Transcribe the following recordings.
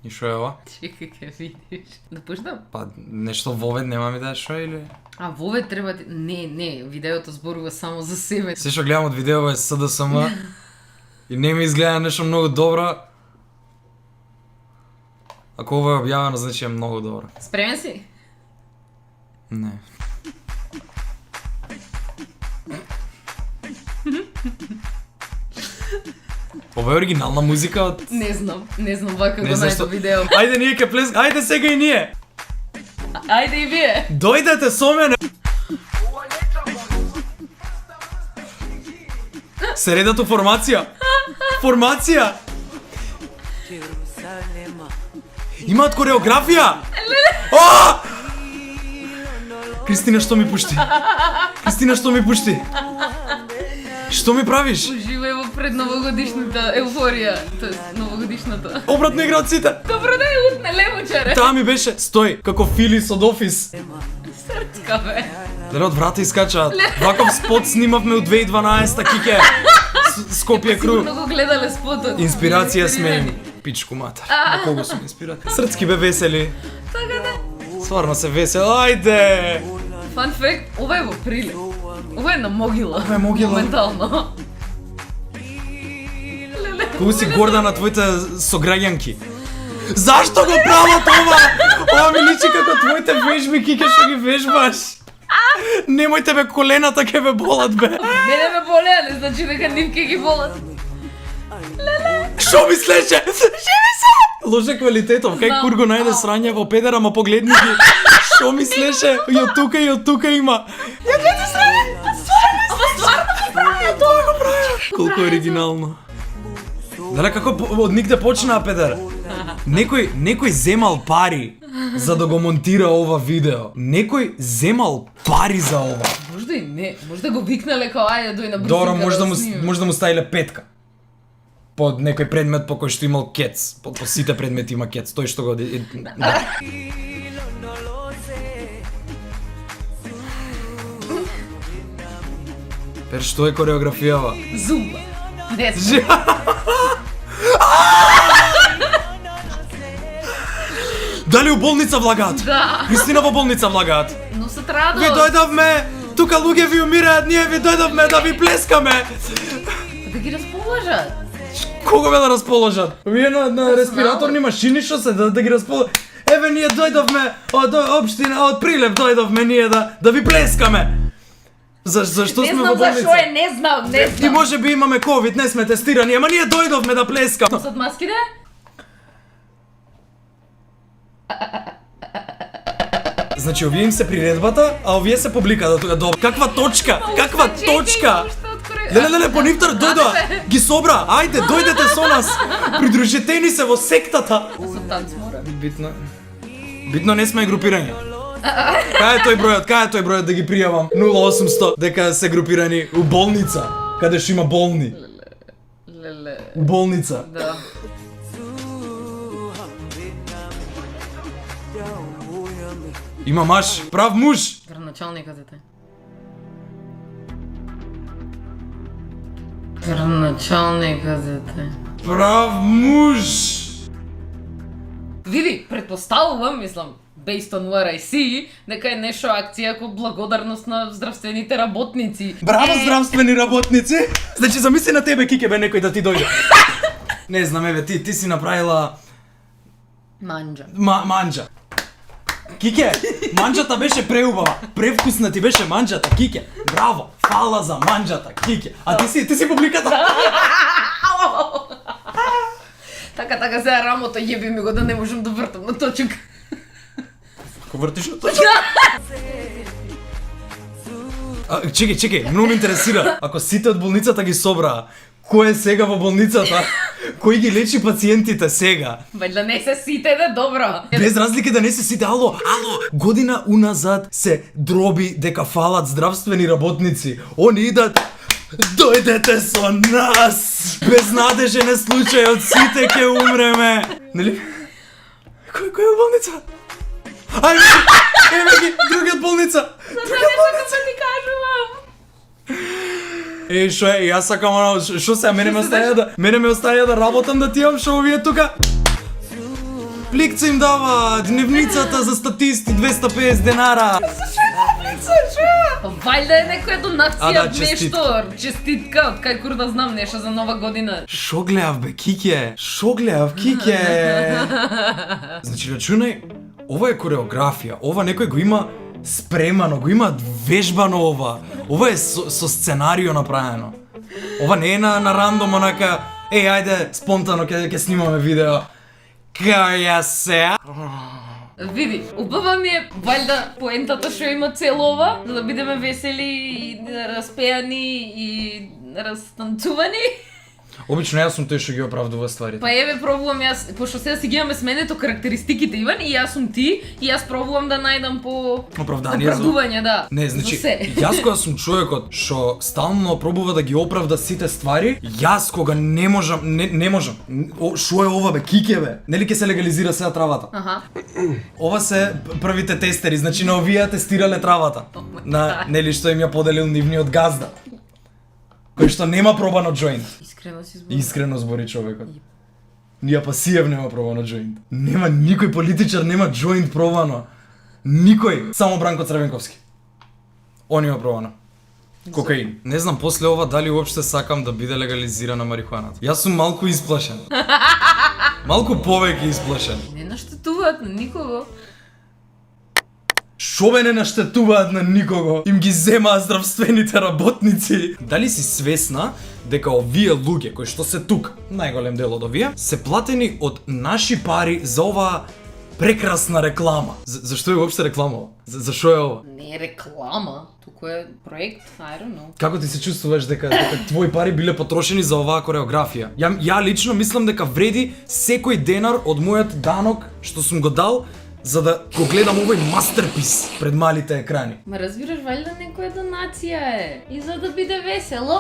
И шо е ова? Чекай ке видиш. Да пуштам? Па нешто вовед нема ми да шо или? А вове треба ти... Не, видеото зборува само за себе. Се што гледам од видео е СДСМ и не ми изгледа нешто многу добро. Ако ова е објавено, значи е многу добро. Спремен си? Не. Ова е оригинална музика од... Не знам вака Не го знам најдо што... видео. Ајде ние ке плес... Ајде сега и ние! Ајде и вие! Дојдете со мене! Се редат у формација! Формација! Имаат кореографија! О! Кристина, што ми пушти? Кристина, што ми пушти? Што ми правиш? Уживај во предновогодишната еуфорија. Тоест, новогодишната. Обратно игра од сите! Добро да ја утне левучаре! Таа ми беше, стој, како Филис од Офис. Срцка бе. Дали од врата искачаат. Ваков спот снимавме у 2012-та, кике. Скопје кру. Сигурно го гледале спотот. Инспирација сме им. Пичку матер. На кого сум инспирација? Срцки бе весели. Така да. Стварно се весел. Ајде! Фан факт, ова е во Прилеп. Ова е на могила. Ова е могила. Моментално. Колку си горда на твоите сограѓанки. Зашто го прават ова? Ова ми личи како твоите вежби, кике што ги вежбаш. Немојте бе, колената ке ве болат бе. Мене ме болеа, не значи дека нив ке ги болат. Шо мислеше? Живи се! Лоше квалитетов, кај Знам. кур го најде срање во педера, ма погледни ги. Шо мислеше? И од тука има. Ја гледа срање! Ама стварно го прави, тоа го прави. Колку е оригинално. Дале како од нигде почнаа педер? Некој земал пари за да го монтира ова видео. Некој земал пари за ова. Можда и не, можда го викнале као ајде дој на брзинка. Добро, снимам. може да му ставиле петка. Под некој предмет по кој што имал кец. По сите предмети има кец. Тој што го... Да. Пер, што е кореографијава? Зумба. Не знам. Дали у болница влагаат? Да. Кристина во болница влагаат. Но се радост. Ви дојдовме, тука луѓе ви умираат, ние ви дојдовме да ви плескаме. Да ги расположат. Кого бе да расположат? Вие на респираторни машини што се да ги расположат? Еве ние дојдовме од општина, од Прилеп дојдовме ние да ви плескаме. Зашто Не сме знам во болница? зашо е, не знам. И може би имаме ковид, не сме тестирани, ама ние дојдовме да плескаме. Носат маски да? Значи овие им се приредбата, а овие се публиката тука. Добро. Каква точка? Каква точка? Леле, по нивтар дојдоа. Ги собра. Ајде, дојдете со нас. Придружете ни се во сектата. Со танц мора. Битно не сме групирање. Кај е тој бројот да ги пријавам? 0800 дека се групирани у болница, каде што има болни. Леле. У болница. Да. Има маж, прав муж. Градоначалникот е тој. Градоначалникот е тој. Прав муж. Види, предпоставувам, мислам, based on what I see, дека е нешто акција како благодарност на здравствените работници. Браво, здравствени работници. Значи замисли на тебе, Кике, бе некој да ти дојде. Не знам, еве, ти си направила Манџа. манџа. Кике, манџата беше преубава. Превкусна ти беше манџата, Кике. Браво, фала за манџата, Кике. А ти си публиката. Така сега рамото јеби ми го да не можам да вртам на точок. Ако вртиш на точка. Чекај, многу ме интересира. Ако сите од болницата ги собраа, кој е сега во болницата? Кој ги лечи пациентите сега? Вајда не се сите да добро. Без разлика да не се сите, ало, година уназад се дроби дека фалат здравствени работници. Они идат, дојдете со нас! Безнадежен е случајот, сите ќе умреме. Нели? Кој е во болница? Еве ги, другиот болница. Другиот болница ти кажувам. Шо е, јас сакам, шо се, мене ме оставија да работам да тијам, шо овие тука? Плекца им дава, дневницата за статисти 250 денара. Вајда е некоја донација, Да, честит. нешто, честитка, од кај кур да знам нешто за нова година. Шо гледав бе, Кике? Шо гледав, Кике? Значи, рачунај, ова е кореографија, ова некој го има спремано, го има вежбано ова. Ова е со сценарио направено. Ова не е на рандом, онака, ајде, спонтано ќе снимаме видео. Каја се? Види, убава ми е вајда поентата што има цел ова, за да бидеме весели и распеани и растанцувани. Обично јас сум тој што ги оправдува стварите. Па еве пробувам јас, пошто сега си ги имаме сменето карактеристиките Иван и јас сум ти и јас пробувам да најдам по Оправдание за... оправдување, да. Не, за значи, се. јас кога сум човекот што стално пробува да ги оправда сите ствари, јас кога не можам, не можам. Шо е ова бе, Кике бе? Нели ќе се легализира сега травата? Аха. Ова се првите тестери, значи на овие тестирале травата. На нели што им ја поделил нивниот газда. Кој што нема пробано џоинт. Искрено си зборам. Искрено збори човекот. Ја Пасиев нема пробано џоинт. Нема никој политичар нема џоинт пробано. Никој, само Бранко Црвенковски. Он има пробано. Кокаин. Не знам после ова дали уопште сакам да биде легализирана марихуаната. Јас сум малку исплашен. Малку повеќе исплашен. Не наштетуваат на никого. Шо бе не наштетуваат на никого? Им ги земаат здравствените работници. Дали си свесна дека овие луѓе кои што се тука, најголем дел од овие, се платени од наши пари за оваа прекрасна реклама? Зашто е уопште реклама? Зашо е ова? Не е реклама, туку е проект, I don't know. Како ти се чувствуваш дека твои пари биле потрошени за оваа кореографија? Ја лично мислам дека вреди секој денар од мојот данок што сум го дал за да го гледам овој мастерпис пред малите екрани. Ма разбираш, валјда некоја донација е. И за да биде весело,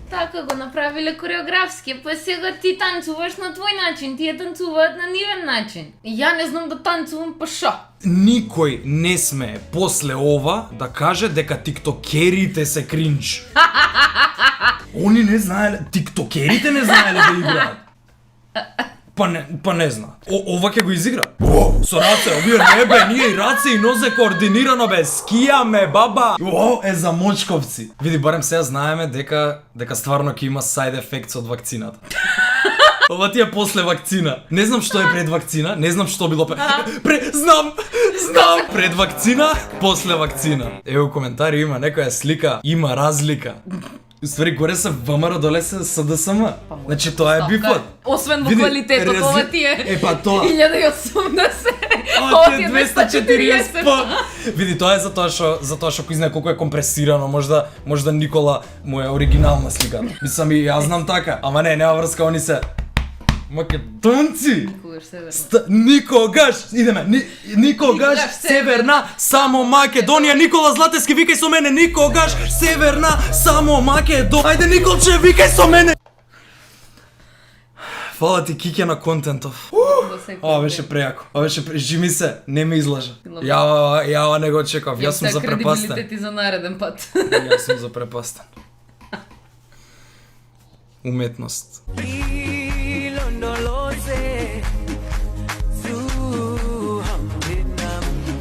така го направиле кореографски, па сега ти танцуваш на твој начин, тие танцуваат на нивен начин. И ја не знам да танцувам, па шо? Никој не смее после ова да каже дека тиктокерите се кринч. Они не знаеле, тиктокерите не знаеле да играат. Па не зна. Ова ќе го изигра. Со раце, овие не бе, ние и раце и нозе координирано бе, скијаме баба. Е за мочковци. Види, барем сега знаеме дека стварно ќе има side effects од вакцината. Ова ти е после вакцина. Не знам што е пред вакцина, не знам што било знам! Пред вакцина, после вакцина. Ево коментари има некоја слика, има разлика. Уствари горе се ВМРО, доле се СДСМ. Значи тоа е бифот. Освен во квалитетот, ова ти е па тоа. 1080. Ова ти е 240 по. Види, тоа е затоа што кој знае колку е компресирано, можда Никола му е оригинална сликата. Мислам и јас знам така, ама нема врска, они се македонци. Никогаш, идеме, никогаш Северна, само Македонија. Никола Златевски, викај со мене, никогаш Северна, само Македонија. Ајде Николче, викај со мене. Фала ти, Кике, на контентов. Ова беше прејако. Ова беше жими се, не ме излажа. Ја не го очекав. Јас сум запрепастен. Кредибилитет и за нареден пат. Јас сум запрепастен. Уметност.